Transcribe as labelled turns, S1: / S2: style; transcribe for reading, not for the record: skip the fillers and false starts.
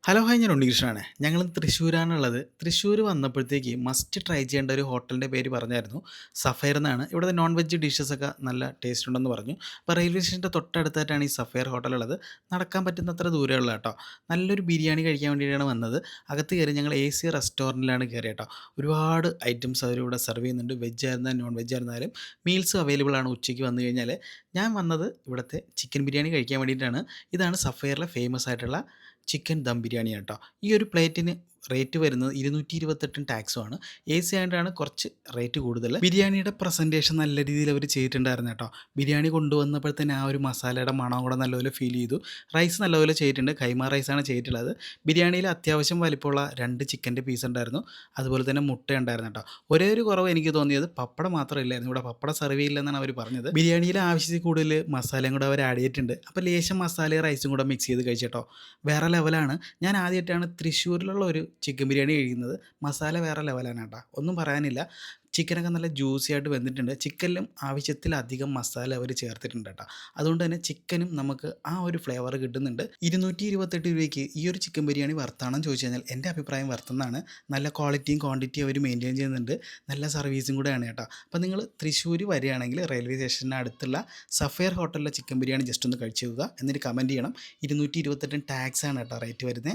S1: Hello hi ഞാൻ ഉണ്ണികൃഷ്ണനാണ്. ഞങ്ങൾ തൃശ്ശൂരാണുള്ളത്. തൃശ്ശൂർ വന്നപ്പോഴത്തേക്ക് മസ്റ്റ് ട്രൈ ചെയ്യേണ്ട ഒരു ഹോട്ടലിൻ്റെ പേര് പറഞ്ഞായിരുന്നു. സഫയർ എന്നാണ്. ഇവിടുത്തെ നോൺ വെജ് ഡിഷസൊക്കെ നല്ല ടേസ്റ്റ് ഉണ്ടെന്ന് പറഞ്ഞു. അപ്പോൾ റെയിൽവേ സ്റ്റേഷൻ്റെ തൊട്ടടുത്തായിട്ടാണ് ഈ സഫയർ ഹോട്ടലുള്ളത്. നടക്കാൻ പറ്റുന്നത്ര ദൂരമുള്ള കേട്ടോ. നല്ലൊരു ബിരിയാണി കഴിക്കാൻ വേണ്ടിയിട്ടാണ് വന്നത്. അകത്ത് കയറി ഞങ്ങൾ AC റെസ്റ്റോറൻറ്റിലാണ് കയറിയത് കേട്ടോ. ഒരുപാട് ഐറ്റംസ് അവരിവിടെ സെർവ് ചെയ്യുന്നുണ്ട്. വെജ് ആയിരുന്നാലും നോൺ വെജ് ആയിരുന്നാലും മീൽസും അവൈലബിൾ ആണ് ഉച്ചയ്ക്ക് വന്നു കഴിഞ്ഞാൽ. ഞാൻ വന്നത് ഇവിടുത്തെ ചിക്കൻ ബിരിയാണി കഴിക്കാൻ വേണ്ടിയിട്ടാണ്. ഇതാണ് സഫയറിലെ ഫേമസ് ആയിട്ടുള്ള ചിക്കൻ ദം ബിരിയാണിയാണ് കേട്ടോ. ഈ ഒരു പ്ലേറ്റിന് റേറ്റ് വരുന്നത് 228 ടാക്സുമാണ്. AC ആയതുകൊണ്ടാണ് കുറച്ച് റേറ്റ് കൂടുതൽ. ബിരിയാണിയുടെ പ്രസൻറ്റേഷൻ നല്ല രീതിയിൽ അവർ ചെയ്തിട്ടുണ്ടായിരുന്നു കേട്ടോ. ബിരിയാണി കൊണ്ടുവന്നപ്പോഴത്തേന് ആ ഒരു മസാലയുടെ മണം കൂടെ നല്ലപോലെ ഫീൽ ചെയ്തു. റൈസ് നല്ലപോലെ ചെയ്തിട്ടുണ്ട്. കൈമ റൈസാണ് ചെയ്തിട്ടുള്ളത്. ബിരിയാണിയിൽ അത്യാവശ്യം വലിപ്പമുള്ള 2 ചിക്കൻ്റെ പീസ് ഉണ്ടായിരുന്നു. അതുപോലെ തന്നെ മുട്ട ഉണ്ടായിരുന്നു കേട്ടോ. ഒരേ ഒരു കുറവ് എനിക്ക് തോന്നിയത് പപ്പടം മാത്രമില്ലായിരുന്നു. ഇവിടെ പപ്പടം സെർവ് ചെയ്യില്ലെന്നാണ് അവർ പറഞ്ഞത്. ബിരിയാണിയിൽ ആവശ്യത്തിൽ കൂടുതൽ മസാലയും കൂടെ അവർ ആഡ് ചെയ്തിട്ടുണ്ട്. അപ്പോൾ ലേശം മസാലയും റൈസും കൂടെ മിക്സ് ചെയ്ത് കഴിച്ചിട്ടോ വേറെ ലെവലാണ്. ഞാൻ ആദ്യമായിട്ടാണ് തൃശ്ശൂരിലുള്ള ഒരു ചിക്കൻ ബിരിയാണി കഴിക്കുന്നത്. മസാല വേറെ ലെവലാണ് കേട്ടോ, ഒന്നും പറയാനില്ല. ചിക്കനൊക്കെ നല്ല ജ്യൂസി ആയിട്ട് വെന്തിട്ടുണ്ട്. ചിക്കനിലും ആവശ്യത്തിലധികം മസാല അവർ ചേർത്തിട്ടുണ്ട് കേട്ടോ. അതുകൊണ്ട് തന്നെ ചിക്കനും നമുക്ക് ആ ഒരു ഫ്ലേവർ കിട്ടുന്നുണ്ട്. 228 രൂപയ്ക്ക് ഈ ഒരു ചിക്കൻ ബിരിയാണി വർത്താണെന്ന് ചോദിച്ചു കഴിഞ്ഞാൽ എൻ്റെ അഭിപ്രായം വർത്തന്നാണ്. നല്ല ക്വാളിറ്റിയും ക്വാണ്ടിറ്റിയും അവർ മെയിൻറ്റെയിൻ ചെയ്യുന്നുണ്ട്. നല്ല സർവീസും കൂടെയാണ് കേട്ടോ. അപ്പോൾ നിങ്ങൾ തൃശ്ശൂർ വരികയാണെങ്കിൽ റെയിൽവേ സ്റ്റേഷന് അടുത്തുള്ള സഫയർ ഹോട്ടലിലെ ചിക്കൻ ബിരിയാണി ജസ്റ്റ് ഒന്ന് കഴിച്ചു നോക്കുക. എന്നിട്ട് കമൻറ്റ് ചെയ്യണം. 228 ടാക്സ് ആണ് കേട്ടോ റേറ്റ് വരുന്നത്.